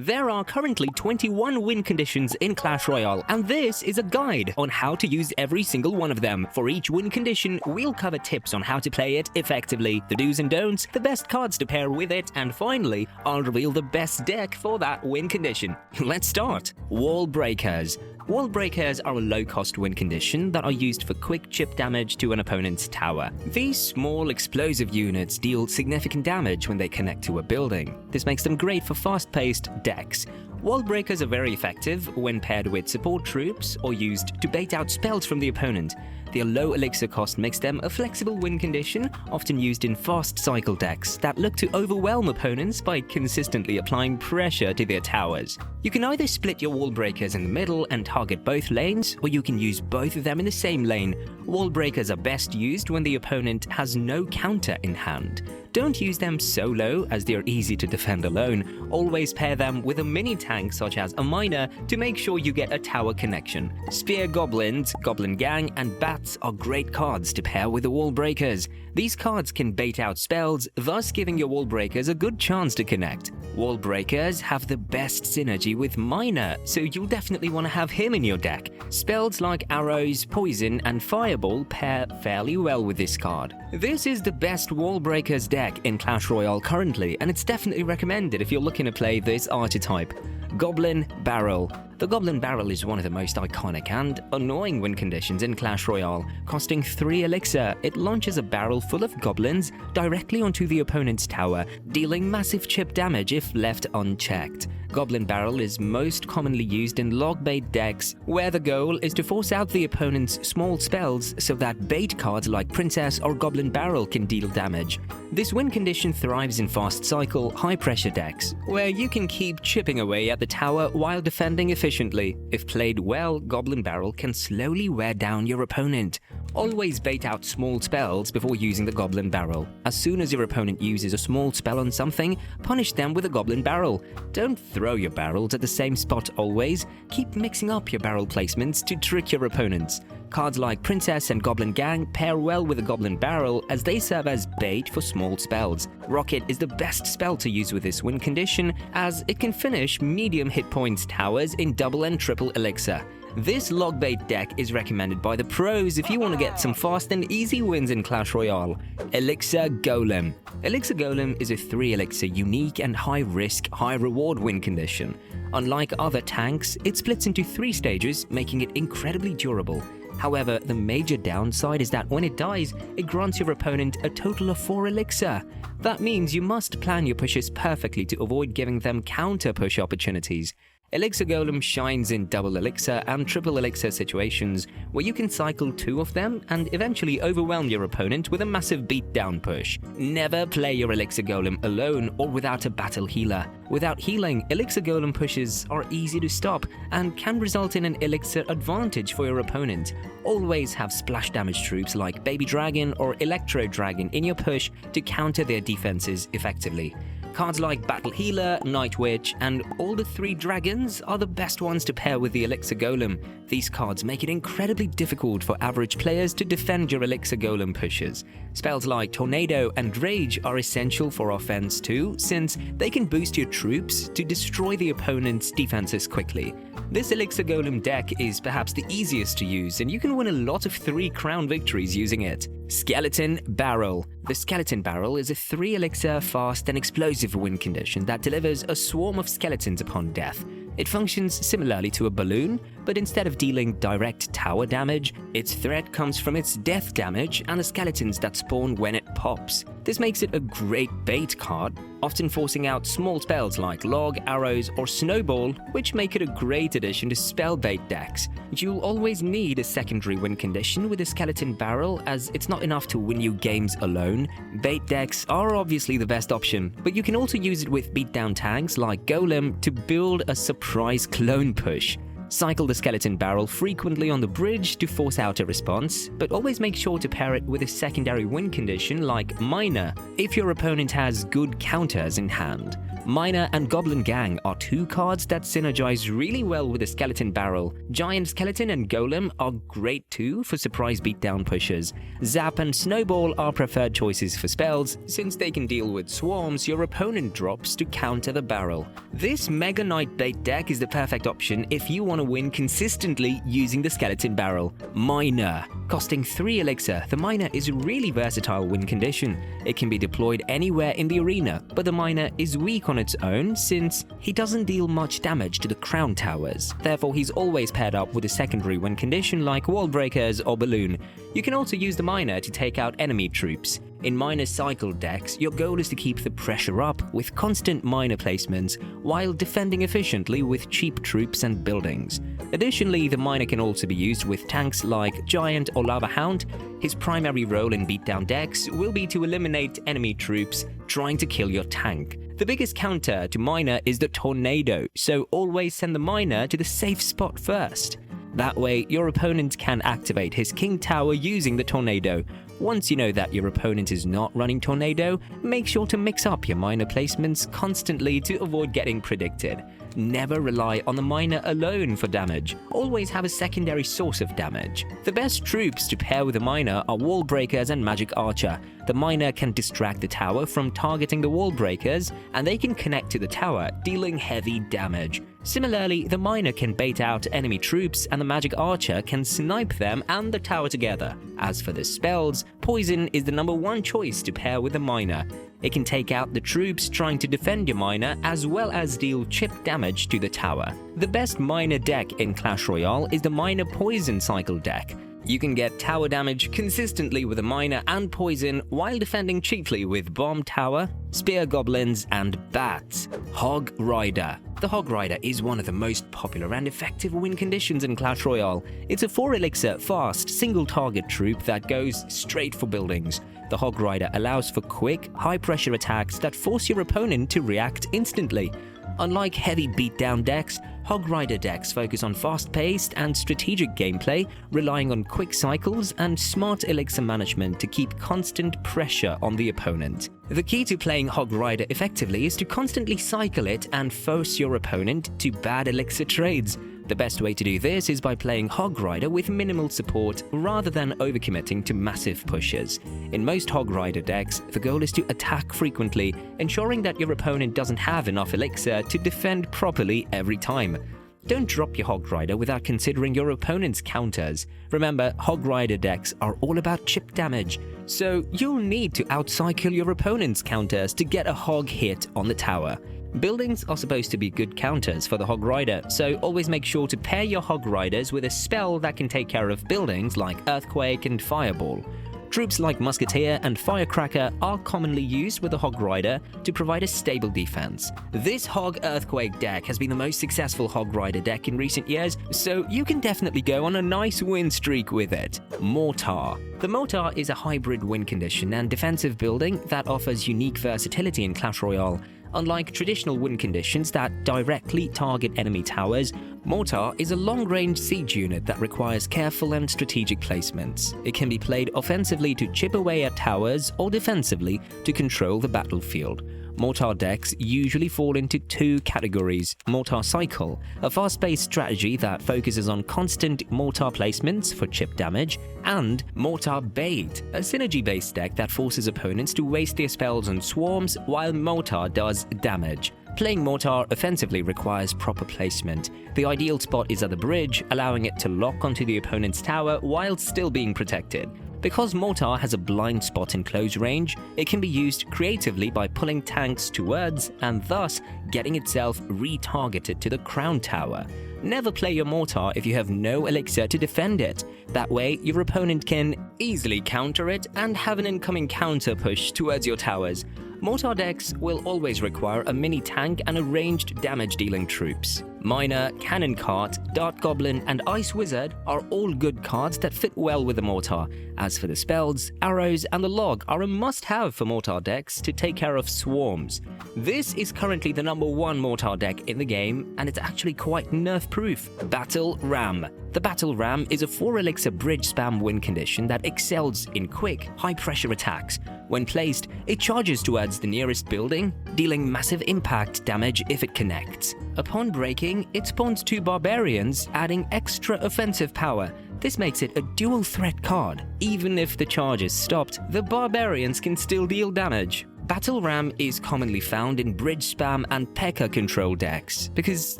There are currently 21 win conditions in Clash Royale, and this is a guide on how to use every single one of them. For each win condition, we'll cover tips on how to play it effectively, the do's and don'ts, the best cards to pair with it, and finally, I'll reveal the best deck for that win condition. Let's start! Wallbreakers. Wallbreakers are a low-cost win condition that are used for quick chip damage to an opponent's tower. These small explosive units deal significant damage when they connect to a building. This makes them great for fast-paced decks. Wallbreakers are very effective when paired with support troops or used to bait out spells from the opponent. Their low elixir cost makes them a flexible win condition, often used in fast cycle decks that look to overwhelm opponents by consistently applying pressure to their towers. You can either split your Wallbreakers in the middle and target both lanes, or you can use both of them in the same lane. Wallbreakers are best used when the opponent has no counter in hand. Don't use them solo, as they are easy to defend alone. Always pair them with a mini tank such as a miner to make sure you get a tower connection. Spear Goblins, Goblin Gang, and Bats are great cards to pair with the Wallbreakers. These cards can bait out spells, thus giving your Wallbreakers a good chance to connect. Wallbreakers have the best synergy with Miner, so you'll definitely want to have him in your deck. Spells like Arrows, Poison, and Fireball pair fairly well with this card. This is the best Wallbreakers deck in Clash Royale currently, and it's definitely recommended if you're looking to play this archetype. Goblin Barrel. The Goblin Barrel is one of the most iconic and annoying win conditions in Clash Royale. Costing 3 elixir, it launches a barrel full of goblins directly onto the opponent's tower, dealing massive chip damage if left unchecked. Goblin Barrel is most commonly used in log bait decks, where the goal is to force out the opponent's small spells so that bait cards like Princess or Goblin Barrel can deal damage. This win condition thrives in fast cycle, high pressure decks, where you can keep chipping away at the tower while defending efficiently. If played well, Goblin Barrel can slowly wear down your opponent. Always bait out small spells before using the Goblin Barrel. As soon as your opponent uses a small spell on something, punish them with a Goblin Barrel. Don't throw your barrels at the same spot always. Keep mixing up your barrel placements to trick your opponents. Cards like Princess and Goblin Gang pair well with a Goblin Barrel as they serve as bait for small spells. Rocket is the best spell to use with this win condition, as it can finish medium hit points towers in double and triple elixir. This log bait deck is recommended by the pros if you want to get some fast and easy wins in Clash Royale. Elixir Golem. Elixir Golem is a 3 elixir unique and high risk, high reward win condition. Unlike other tanks, it splits into 3 stages, making it incredibly durable. However, the major downside is that when it dies, it grants your opponent a total of 4 elixir. That means you must plan your pushes perfectly to avoid giving them counter push opportunities. Elixir Golem shines in double elixir and triple elixir situations, where you can cycle 2 of them and eventually overwhelm your opponent with a massive beatdown push. Never play your Elixir Golem alone or without a battle healer. Without healing, Elixir Golem pushes are easy to stop and can result in an elixir advantage for your opponent. Always have splash damage troops like Baby Dragon or Electro Dragon in your push to counter their defenses effectively. Cards like Battle Healer, Night Witch, and all the 3 dragons are the best ones to pair with the Elixir Golem. These cards make it incredibly difficult for average players to defend your Elixir Golem pushes. Spells like Tornado and Rage are essential for offense too, since they can boost your troops to destroy the opponent's defenses quickly. This Elixir Golem deck is perhaps the easiest to use, and you can win a lot of 3 crown victories using it. Skeleton Barrel. The Skeleton Barrel is a 3 elixir fast and explosive win condition that delivers a swarm of skeletons upon death. It functions similarly to a balloon, but instead of dealing direct tower damage, its threat comes from its death damage and the skeletons that spawn when it pops. This makes it a great bait card, often forcing out small spells like Log, Arrows, or Snowball, which make it a great addition to spell bait decks. You'll always need a secondary win condition with a Skeleton Barrel, as it's not enough to win you games alone. Bait decks are obviously the best option, but you can also use it with beatdown tanks like Golem to build a surprise clone push. Cycle the Skeleton Barrel frequently on the bridge to force out a response, but always make sure to pair it with a secondary win condition like Miner, if your opponent has good counters in hand. Miner and Goblin Gang are two cards that synergize really well with the Skeleton Barrel. Giant Skeleton and Golem are great too for surprise beatdown pushes. Zap and Snowball are preferred choices for spells, since they can deal with swarms your opponent drops to counter the barrel. This Mega Nightblade deck is the perfect option if you want to win consistently using the Skeleton Barrel. Miner. Costing 3 elixir, the Miner is a really versatile win condition. It can be deployed anywhere in the arena, but the Miner is weak on its own since he doesn't deal much damage to the crown towers. Therefore, he's always paired up with a secondary win condition like Wallbreakers or Balloon. You can also use the Miner to take out enemy troops. In Miner cycle decks, your goal is to keep the pressure up with constant Miner placements while defending efficiently with cheap troops and buildings. Additionally, the Miner can also be used with tanks like Giant or Lava Hound. His primary role in beatdown decks will be to eliminate enemy troops trying to kill your tank. The biggest counter to Miner is the Tornado, so always send the Miner to the safe spot first. That way, your opponent can activate his King Tower using the Tornado. Once you know that your opponent is not running Tornado, make sure to mix up your Miner placements constantly to avoid getting predicted. Never rely on the Miner alone for damage. Always have a secondary source of damage. The best troops to pair with the Miner are Wallbreakers and Magic Archer. The Miner can distract the tower from targeting the Wallbreakers, and they can connect to the tower, dealing heavy damage. Similarly, the Miner can bait out enemy troops, and the Magic Archer can snipe them and the tower together. As for the spells, Poison is the #1 choice to pair with the Miner. It can take out the troops trying to defend your Miner, as well as deal chip damage to the tower. The best Miner deck in Clash Royale is the Miner Poison cycle deck. You can get tower damage consistently with a Miner and Poison while defending cheaply with Bomb Tower, Spear Goblins, and Bats. Hog Rider. The Hog Rider is one of the most popular and effective win conditions in Clash Royale. It's a 4 elixir, fast, single-target troop that goes straight for buildings. The Hog Rider allows for quick, high-pressure attacks that force your opponent to react instantly. Unlike heavy beatdown decks, Hog Rider decks focus on fast-paced and strategic gameplay, relying on quick cycles and smart elixir management to keep constant pressure on the opponent. The key to playing Hog Rider effectively is to constantly cycle it and force your opponent to bad elixir trades. The best way to do this is by playing Hog Rider with minimal support rather than overcommitting to massive pushes. In most Hog Rider decks, the goal is to attack frequently, ensuring that your opponent doesn't have enough elixir to defend properly every time. Don't drop your Hog Rider without considering your opponent's counters. Remember, Hog Rider decks are all about chip damage, so you'll need to outcycle your opponent's counters to get a hog hit on the tower. Buildings are supposed to be good counters for the Hog Rider, so always make sure to pair your Hog Riders with a spell that can take care of buildings like Earthquake and Fireball. Troops like Musketeer and Firecracker are commonly used with the Hog Rider to provide a stable defense. This Hog Earthquake deck has been the most successful Hog Rider deck in recent years, so you can definitely go on a nice win streak with it. Mortar. The Mortar is a hybrid win condition and defensive building that offers unique versatility in Clash Royale. Unlike traditional win conditions that directly target enemy towers, Mortar is a long-range siege unit that requires careful and strategic placements. It can be played offensively to chip away at towers or defensively to control the battlefield. Mortar decks usually fall into 2 categories: Mortar Cycle, a fast-paced strategy that focuses on constant Mortar placements for chip damage, and Mortar Bait, a synergy-based deck that forces opponents to waste their spells on swarms while Mortar does damage. Playing Mortar offensively requires proper placement. The ideal spot is at the bridge, allowing it to lock onto the opponent's tower while still being protected. Because Mortar has a blind spot in close range, it can be used creatively by pulling tanks towards and thus getting itself retargeted to the crown tower. Never play your Mortar if you have no elixir to defend it. That way, your opponent can easily counter it and have an incoming counter push towards your towers. Mortar decks will always require a mini tank and a ranged damage-dealing troops. Miner, Cannon Cart, Dart Goblin, and Ice Wizard are all good cards that fit well with the Mortar. As for the spells, arrows, and the log are a must-have for Mortar decks to take care of swarms. This is currently the #1 Mortar deck in the game, and it's actually quite nerf-proof. Battle Ram. The Battle Ram is a 4-elixir bridge spam win condition that excels in quick, high-pressure attacks. When placed, it charges towards the nearest building, dealing massive impact damage if it connects. Upon breaking, it spawns 2 barbarians, adding extra offensive power. This makes it a dual threat card. Even if the charge is stopped, the barbarians can still deal damage. Battle Ram is commonly found in bridge spam and P.E.K.K.A control decks, because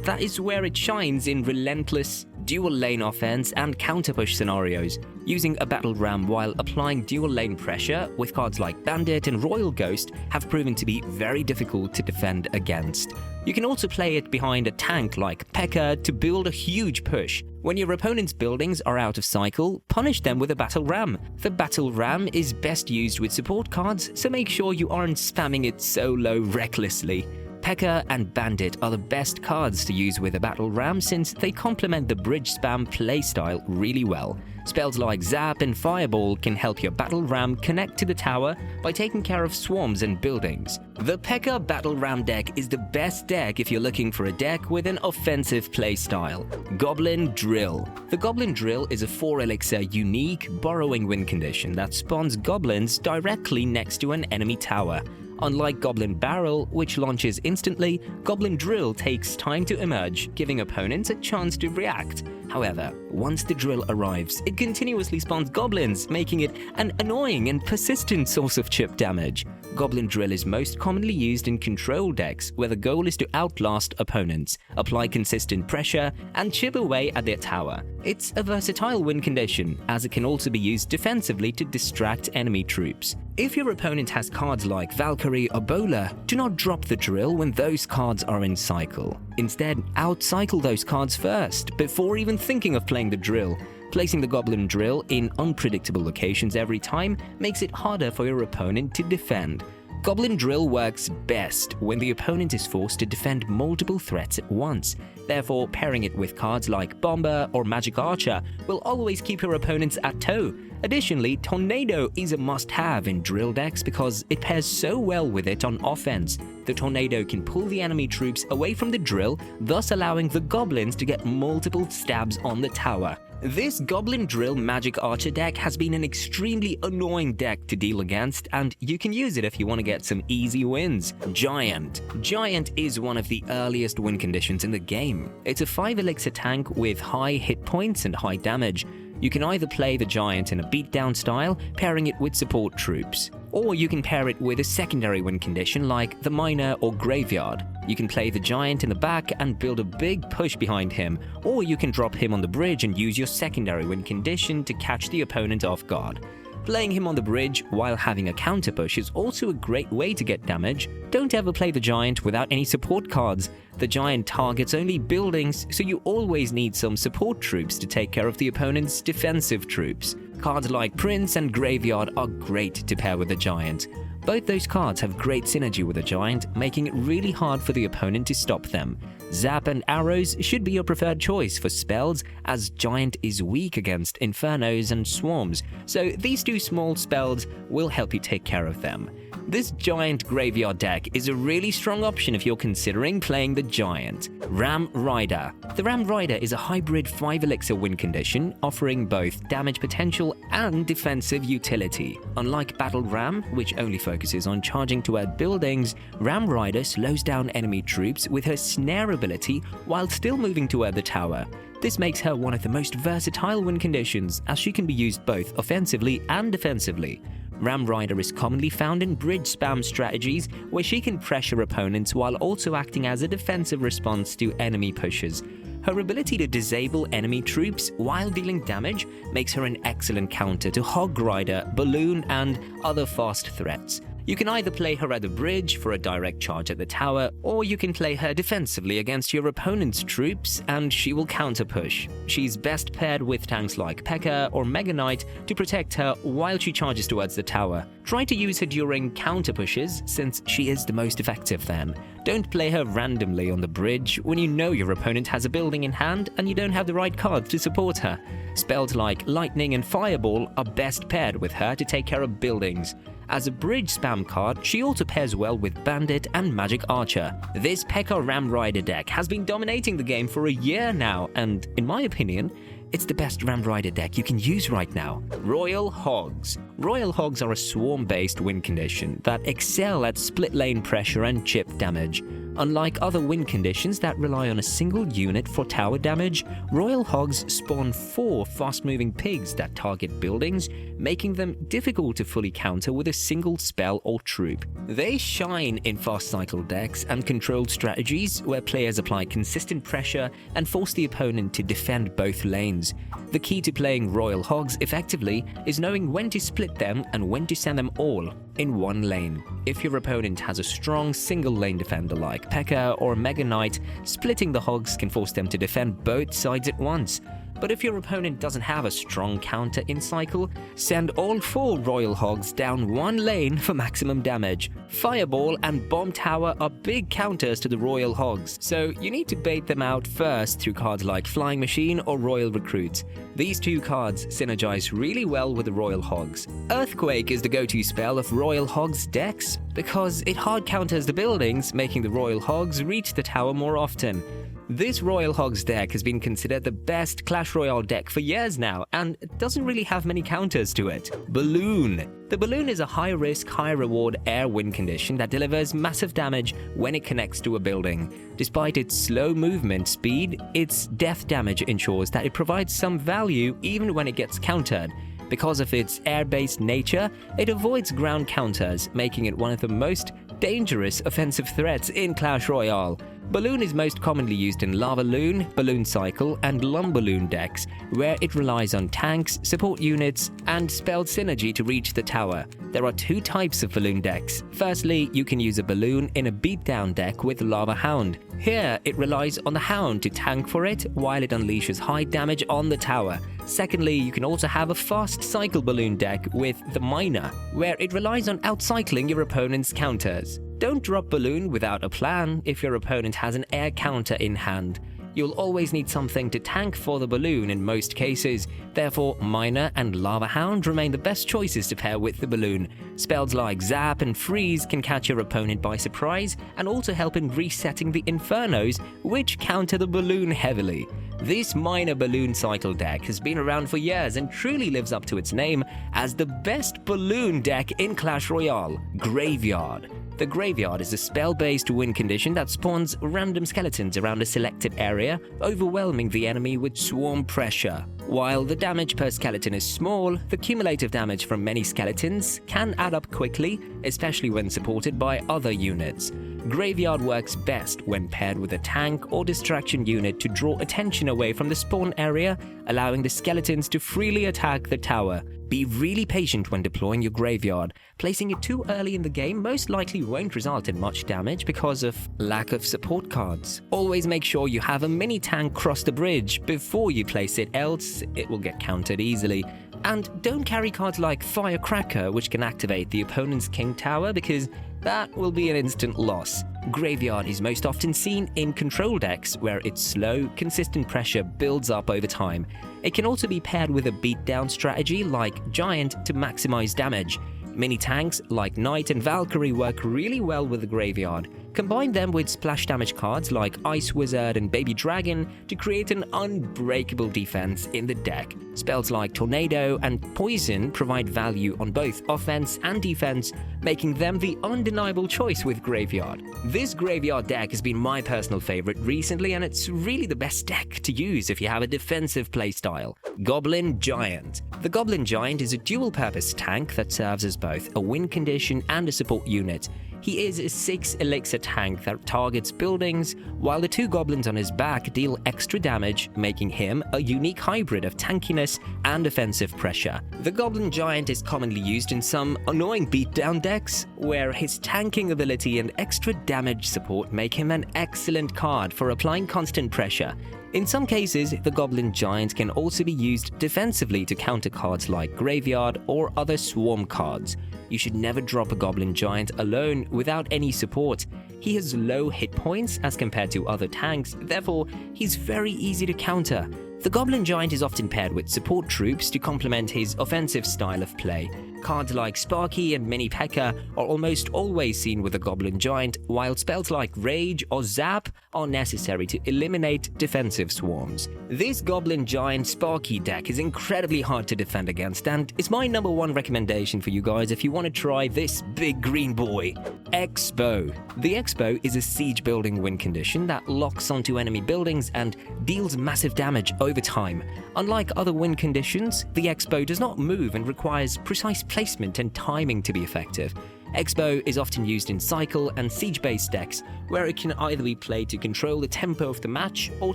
that is where it shines in relentless, dual lane offense and counter-push scenarios. Using a Battle Ram while applying dual lane pressure with cards like Bandit and Royal Ghost have proven to be very difficult to defend against. You can also play it behind a tank like P.E.K.K.A to build a huge push. When your opponent's buildings are out of cycle, punish them with a Battle Ram. The Battle Ram is best used with support cards, so make sure you aren't spamming it solo recklessly. P.E.K.K.A and Bandit are the best cards to use with a Battle Ram since they complement the bridge spam playstyle really well. Spells like Zap and Fireball can help your Battle Ram connect to the tower by taking care of swarms and buildings. The P.E.K.K.A Battle Ram deck is the best deck if you're looking for a deck with an offensive playstyle. Goblin Drill. The Goblin Drill is a 4-elixir unique borrowing win condition that spawns goblins directly next to an enemy tower. Unlike Goblin Barrel, which launches instantly, Goblin Drill takes time to emerge, giving opponents a chance to react. However, once the drill arrives, it continuously spawns goblins, making it an annoying and persistent source of chip damage. Goblin Drill is most commonly used in control decks, where the goal is to outlast opponents, apply consistent pressure, and chip away at their tower. It's a versatile win condition, as it can also be used defensively to distract enemy troops. If your opponent has cards like Valkyrie or Bowler, do not drop the drill when those cards are in cycle. Instead, outcycle those cards first, before even thinking of playing the drill. Placing the Goblin Drill in unpredictable locations every time makes it harder for your opponent to defend. Goblin Drill works best when the opponent is forced to defend multiple threats at once. Therefore, pairing it with cards like Bomber or Magic Archer will always keep your opponents at tow. Additionally, Tornado is a must-have in drill decks because it pairs so well with it on offense. The Tornado can pull the enemy troops away from the drill, thus allowing the goblins to get multiple stabs on the tower. This Goblin Drill Magic Archer deck has been an extremely annoying deck to deal against, and you can use it if you want to get some easy wins. Giant. Giant is one of the earliest win conditions in the game. It's a 5-elixir tank with high hit points and high damage. You can either play the Giant in a beatdown style, pairing it with support troops, or you can pair it with a secondary win condition like the Miner or Graveyard. You can play the Giant in the back and build a big push behind him, or you can drop him on the bridge and use your secondary win condition to catch the opponent off guard. Playing him on the bridge while having a counter push is also a great way to get damage. Don't ever play the Giant without any support cards. The Giant targets only buildings, so you always need some support troops to take care of the opponent's defensive troops. Cards like Prince and Graveyard are great to pair with the Giant. Both those cards have great synergy with the Giant, making it really hard for the opponent to stop them. Zap and Arrows should be your preferred choice for spells, as Giant is weak against Infernos and Swarms, so these two small spells will help you take care of them. This Giant Graveyard deck is a really strong option if you're considering playing the Giant. Ram Rider. The Ram Rider is a hybrid 5-elixir win condition, offering both damage potential and defensive utility. Unlike Battle Ram, which only focuses on charging toward buildings, Ram Rider slows down enemy troops with her snare ability while still moving toward the tower. This makes her one of the most versatile win conditions, as she can be used both offensively and defensively. Ram Rider is commonly found in bridge spam strategies, where she can pressure opponents while also acting as a defensive response to enemy pushes. Her ability to disable enemy troops while dealing damage makes her an excellent counter to Hog Rider, Balloon, and other fast threats. You can either play her at the bridge for a direct charge at the tower, or you can play her defensively against your opponent's troops and she will counter-push. She's best paired with tanks like P.E.K.K.A. or Mega Knight to protect her while she charges towards the tower. Try to use her during counter-pushes since she is the most effective then. Don't play her randomly on the bridge when you know your opponent has a building in hand and you don't have the right cards to support her. Spells like Lightning and Fireball are best paired with her to take care of buildings. As a bridge spam card, she also pairs well with Bandit and Magic Archer. This P.E.K.K.A. Ram Rider deck has been dominating the game for a year now, and in my opinion, it's the best Ram Rider deck you can use right now. Royal Hogs. Royal Hogs are a swarm-based win condition that excel at split lane pressure and chip damage. Unlike other win conditions that rely on a single unit for tower damage, Royal Hogs spawn 4 fast-moving pigs that target buildings, making them difficult to fully counter with a single spell or troop. They shine in fast cycle decks and controlled strategies where players apply consistent pressure and force the opponent to defend both lanes. The key to playing Royal Hogs effectively is knowing when to split them and when to send them all in one lane. If your opponent has a strong single lane defender like P.E.K.K.A. or Mega Knight, splitting the Hogs can force them to defend both sides at once. But if your opponent doesn't have a strong counter in cycle, send all 4 Royal Hogs down one lane for maximum damage. Fireball and Bomb Tower are big counters to the Royal Hogs, so you need to bait them out first through cards like Flying Machine or Royal Recruit. These 2 cards synergize really well with the Royal Hogs. Earthquake is the go-to spell of Royal Hogs decks because it hard counters the buildings, making the Royal Hogs reach the tower more often. This Royal Hogs deck has been considered the best Clash Royale deck for years now, and it doesn't really have many counters to it. Balloon. The Balloon is a high-risk, high-reward air win condition that delivers massive damage when it connects to a building. Despite its slow movement speed, its death damage ensures that it provides some value even when it gets countered. Because of its air-based nature, it avoids ground counters, making it one of the most dangerous offensive threats in Clash Royale. Balloon is most commonly used in Lava Loon, Balloon Cycle, and Lumballoon decks, where it relies on tanks, support units, and spell synergy to reach the tower. There are 2 types of balloon decks. Firstly, you can use a balloon in a beatdown deck with Lava Hound. Here, it relies on the Hound to tank for it while it unleashes high damage on the tower. Secondly, you can also have a fast cycle balloon deck with the Miner, where it relies on outcycling your opponent's counters. Don't drop Balloon without a plan if your opponent has an air counter in hand. You'll always need something to tank for the Balloon in most cases, therefore Miner and Lava Hound remain the best choices to pair with the Balloon. Spells like Zap and Freeze can catch your opponent by surprise and also help in resetting the Infernos, which counter the Balloon heavily. This Miner Balloon Cycle deck has been around for years and truly lives up to its name as the best balloon deck in Clash Royale. Graveyard. The Graveyard is a spell-based win condition that spawns random skeletons around a selected area, overwhelming the enemy with swarm pressure. While the damage per skeleton is small, the cumulative damage from many skeletons can add up quickly, especially when supported by other units. Graveyard works best when paired with a tank or distraction unit to draw attention away from the spawn area, allowing the skeletons to freely attack the tower. Be really patient when deploying your Graveyard. Placing it too early in the game most likely won't result in much damage because of lack of support cards. Always make sure you have a mini tank cross the bridge before you place it, else it will get countered easily. And don't carry cards like Firecracker, which can activate the opponent's King Tower, because that will be an instant loss. Graveyard is most often seen in control decks, where its slow, consistent pressure builds up over time. It can also be paired with a beatdown strategy like Giant to maximize damage. Mini tanks like Knight and Valkyrie work really well with the Graveyard. Combine them with splash damage cards like Ice Wizard and Baby Dragon to create an unbreakable defense in the deck. Spells like Tornado and Poison provide value on both offense and defense, making them the undeniable choice with Graveyard. This Graveyard deck has been my personal favorite recently, and it's really the best deck to use if you have a defensive playstyle. Goblin Giant. The Goblin Giant is a dual-purpose tank that serves as both a win condition and a support unit. He is a 6 elixir tank that targets buildings, while the 2 goblins on his back deal extra damage, making him a unique hybrid of tankiness and offensive pressure. The Goblin Giant is commonly used in some annoying beatdown decks, where his tanking ability and extra damage support make him an excellent card for applying constant pressure. In some cases, the Goblin Giant can also be used defensively to counter cards like Graveyard or other swarm cards. You should never drop a Goblin Giant alone without any support. He has low hit points as compared to other tanks, therefore he's very easy to counter. The Goblin Giant is often paired with support troops to complement his offensive style of play. Cards like Sparky and Mini P.E.K.K.A. are almost always seen with the Goblin Giant, while spells like Rage or Zap are necessary to eliminate defensive swarms. This Goblin Giant Sparky deck is incredibly hard to defend against, and is my #1 recommendation for you guys if you want to try this big green boy. Xbow. The Xbow is a siege building win condition that locks onto enemy buildings and deals massive damage over time. Unlike other win conditions, the Xbow does not move and requires precise placement and timing to be effective. Xbow is often used in cycle and siege-based decks, where it can either be played to control the tempo of the match or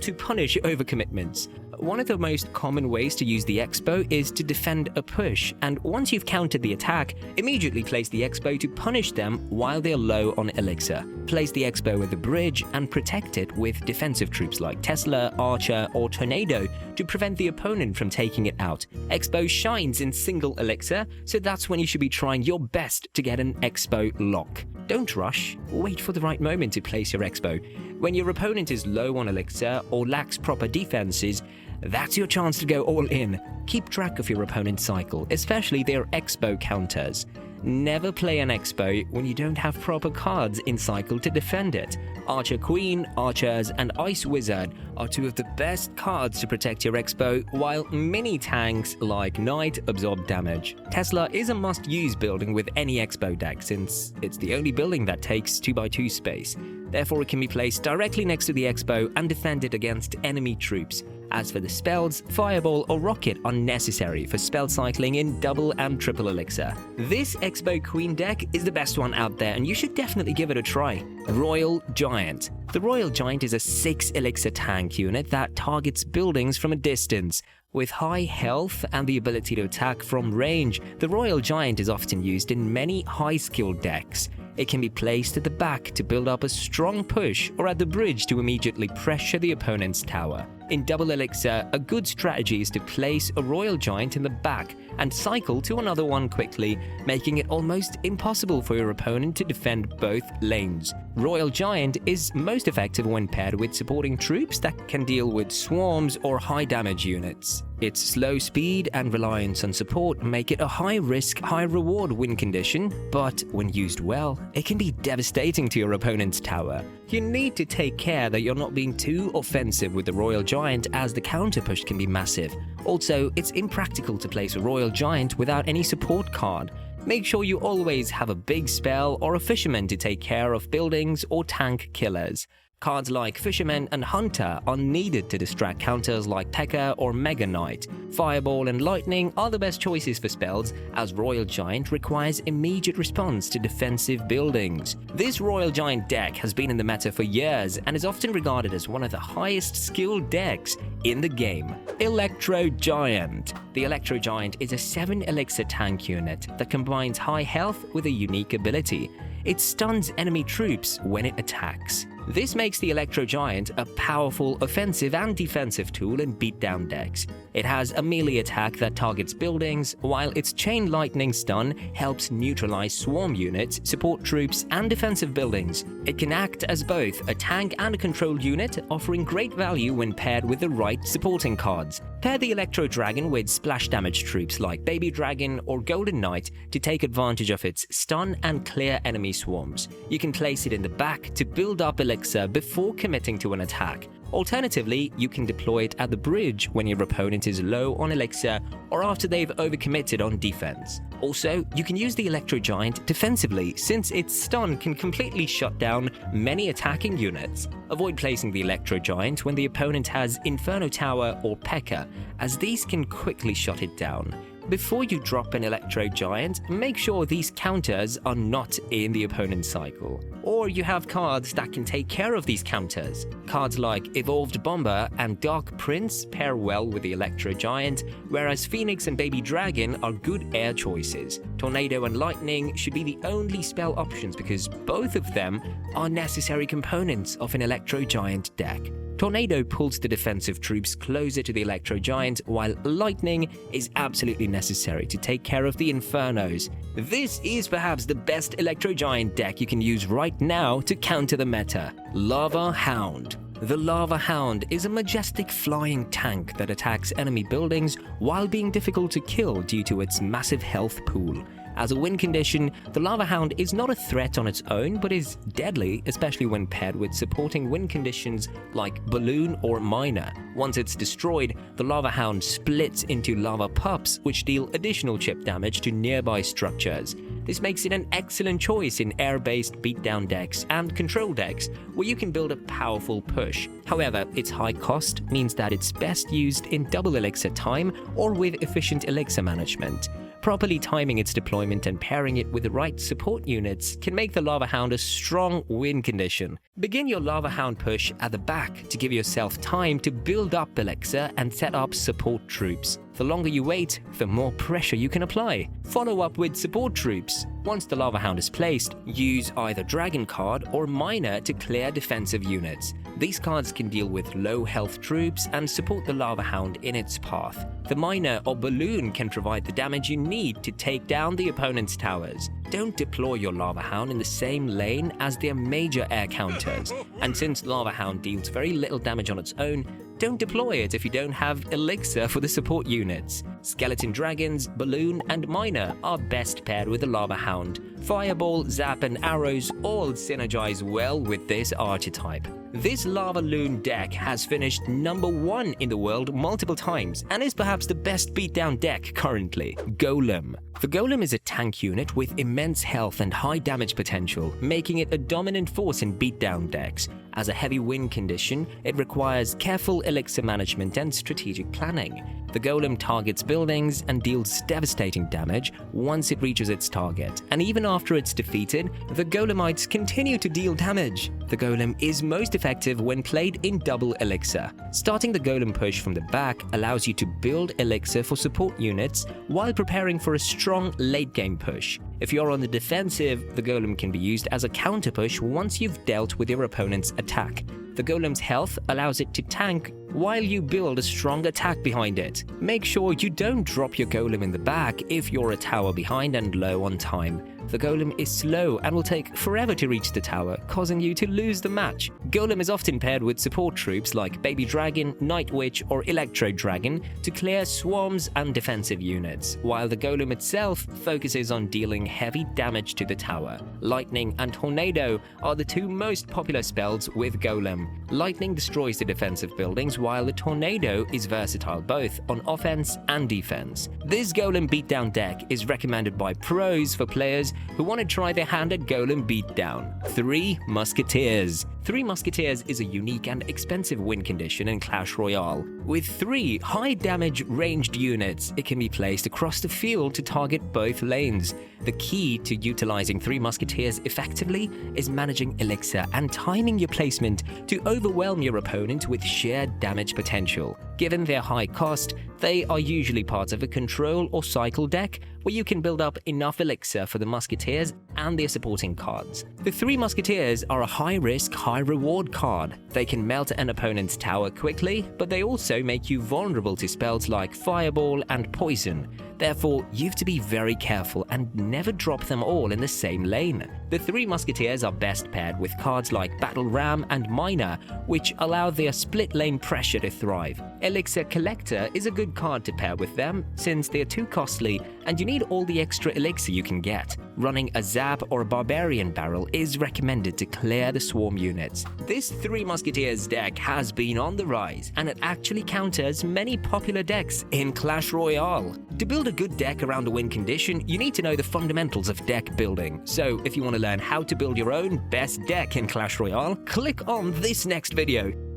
to punish overcommitments. One of the most common ways to use the Xbow is to defend a push, and once you've countered the attack, immediately place the Xbow to punish them while they're low on elixir. Place the Xbow at the bridge and protect it with defensive troops like Tesla, Archer, or Tornado to prevent the opponent from taking it out. Xbow shines in single elixir, so that's when you should be trying your best to get an Xbow lock. Don't rush, wait for the right moment to place your Xbow. When your opponent is low on elixir or lacks proper defenses, that's your chance to go all in. Keep track of your opponent's cycle, especially their Xbow counters. Never play an Xbow when you don't have proper cards in cycle to defend it. Archer Queen, Archers, and Ice Wizard are 2 of the best cards to protect your Xbow, while mini tanks like Knight absorb damage. Tesla is a must-use building with any Xbow deck, since it's the only building that takes 2x2 space. Therefore, it can be placed directly next to the Xbow and defended against enemy troops. As for the spells, Fireball or Rocket are necessary for spell cycling in double and triple elixir. This Xbow Queen deck is the best one out there, and you should definitely give it a try. Royal Giant. The Royal Giant is a 6 elixir tank unit that targets buildings from a distance. With high health and the ability to attack from range, the Royal Giant is often used in many high-skilled decks. It can be placed at the back to build up a strong push, or at the bridge to immediately pressure the opponent's tower. In double elixir, a good strategy is to place a Royal Giant in the back and cycle to another one quickly, making it almost impossible for your opponent to defend both lanes. Royal Giant is most effective when paired with supporting troops that can deal with swarms or high damage units. Its slow speed and reliance on support make it a high-risk, high-reward win condition, but when used well, it can be devastating to your opponent's tower. You need to take care that you're not being too offensive with the Royal Giant, as the counter push can be massive. Also, it's impractical to place a Royal Giant without any support card. Make sure you always have a big spell or a fisherman to take care of buildings or tank killers. Cards like Fisherman and Hunter are needed to distract counters like P.E.K.K.A. or Mega Knight. Fireball and Lightning are the best choices for spells, as Royal Giant requires immediate response to defensive buildings. This Royal Giant deck has been in the meta for years and is often regarded as one of the highest skilled decks in the game. Electro Giant. The Electro Giant is a 7 elixir tank unit that combines high health with a unique ability. It stuns enemy troops when it attacks. This makes the Electro Giant a powerful offensive and defensive tool in beatdown decks. It has a melee attack that targets buildings, while its Chain Lightning stun helps neutralize swarm units, support troops, and defensive buildings. It can act as both a tank and a controlled unit, offering great value when paired with the right supporting cards. Pair the Electro Dragon with splash damage troops like Baby Dragon or Golden Knight to take advantage of its stun and clear enemy swarms. You can place it in the back to build up elixir before committing to an attack. Alternatively, you can deploy it at the bridge when your opponent is low on elixir or after they've overcommitted on defense. Also, you can use the Electro Giant defensively, since its stun can completely shut down many attacking units. Avoid placing the Electro Giant when the opponent has Inferno Tower or P.E.K.K.A., as these can quickly shut it down. Before you drop an Electro Giant, make sure these counters are not in the opponent's cycle. Or you have cards that can take care of these counters. Cards like Evolved Bomber and Dark Prince pair well with the Electro Giant, whereas Phoenix and Baby Dragon are good air choices. Tornado and Lightning should be the only spell options because both of them are necessary components of an Electro Giant deck. Tornado pulls the defensive troops closer to the Electro Giant, while Lightning is absolutely necessary to take care of the Infernos. This is perhaps the best Electro Giant deck you can use right now to counter the meta. Lava Hound. The Lava Hound is a majestic flying tank that attacks enemy buildings while being difficult to kill due to its massive health pool. As a win condition, the Lava Hound is not a threat on its own, but is deadly, especially when paired with supporting win conditions like Balloon or Miner. Once it's destroyed, the Lava Hound splits into lava pups, which deal additional chip damage to nearby structures. This makes it an excellent choice in air-based beatdown decks and control decks, where you can build a powerful push. However, its high cost means that it's best used in double elixir time or with efficient elixir management. Properly timing its deployment and pairing it with the right support units can make the Lava Hound a strong win condition. Begin your Lava Hound push at the back to give yourself time to build up elixir and set up support troops. The longer you wait, the more pressure you can apply. Follow up with support troops. Once the Lava Hound is placed, use either Dragon card or Miner to clear defensive units. These cards can deal with low health troops and support the Lava Hound in its path. The Miner or Balloon can provide the damage you need to take down the opponent's towers. Don't deploy your Lava Hound in the same lane as their major air counters. And since Lava Hound deals very little damage on its own, don't deploy it if you don't have elixir for the support units. Skeleton Dragons, Balloon, and Miner are best paired with the Lava Hound. Fireball, Zap, and Arrows all synergize well with this archetype. This Lava Loon deck has finished #1 in the world multiple times and is perhaps the best beatdown deck currently. Golem. The Golem is a tank unit with immense health and high damage potential, making it a dominant force in beatdown decks. As a heavy win condition, it requires careful elixir management and strategic planning. The Golem targets buildings and deals devastating damage once it reaches its target, and even after it's defeated, the Golemites continue to deal damage. The Golem is most effective when played in double elixir. Starting the Golem push from the back allows you to build elixir for support units while preparing for a strong late-game push. If you're on the defensive, the Golem can be used as a counter push once you've dealt with your opponent's attack. The Golem's health allows it to tank while you build a strong attack behind it. Make sure you don't drop your Golem in the back if you're a tower behind and low on time. The Golem is slow and will take forever to reach the tower, causing you to lose the match. Golem is often paired with support troops like Baby Dragon, Night Witch, or Electro Dragon to clear swarms and defensive units, while the Golem itself focuses on dealing heavy damage to the tower. Lightning and Tornado are the two most popular spells with Golem. Lightning destroys the defensive buildings, while the Tornado is versatile both on offense and defense. This Golem beatdown deck is recommended by pros for players who want to try their hand at Golem beatdown. 3 Musketeers. 3 Musketeers is a unique and expensive win condition in Clash Royale. With 3 high-damage ranged units, it can be placed across the field to target both lanes. The key to utilizing 3 Musketeers effectively is managing elixir and timing your placement to overwhelm your opponent with sheer damage potential. Given their high cost, they are usually part of a control or cycle deck where you can build up enough elixir for the Musketeers and their supporting cards. The 3 Musketeers are a high-risk, high-reward card. They can melt an opponent's tower quickly, but they also make you vulnerable to spells like Fireball and Poison. Therefore, you have to be very careful and never drop them all in the same lane. The 3 Musketeers are best paired with cards like Battle Ram and Miner, which allow their split lane pressure to thrive. Elixir Collector is a good card to pair with them since they're too costly and you need all the extra elixir you can get. Running a Zap or a Barbarian Barrel is recommended to clear the swarm units. This 3 Musketeers deck has been on the rise, and it actually counters many popular decks in Clash Royale. To build a good deck around a win condition, you need to know the fundamentals of deck building. So if you want to learn how to build your own best deck in Clash Royale, click on this next video.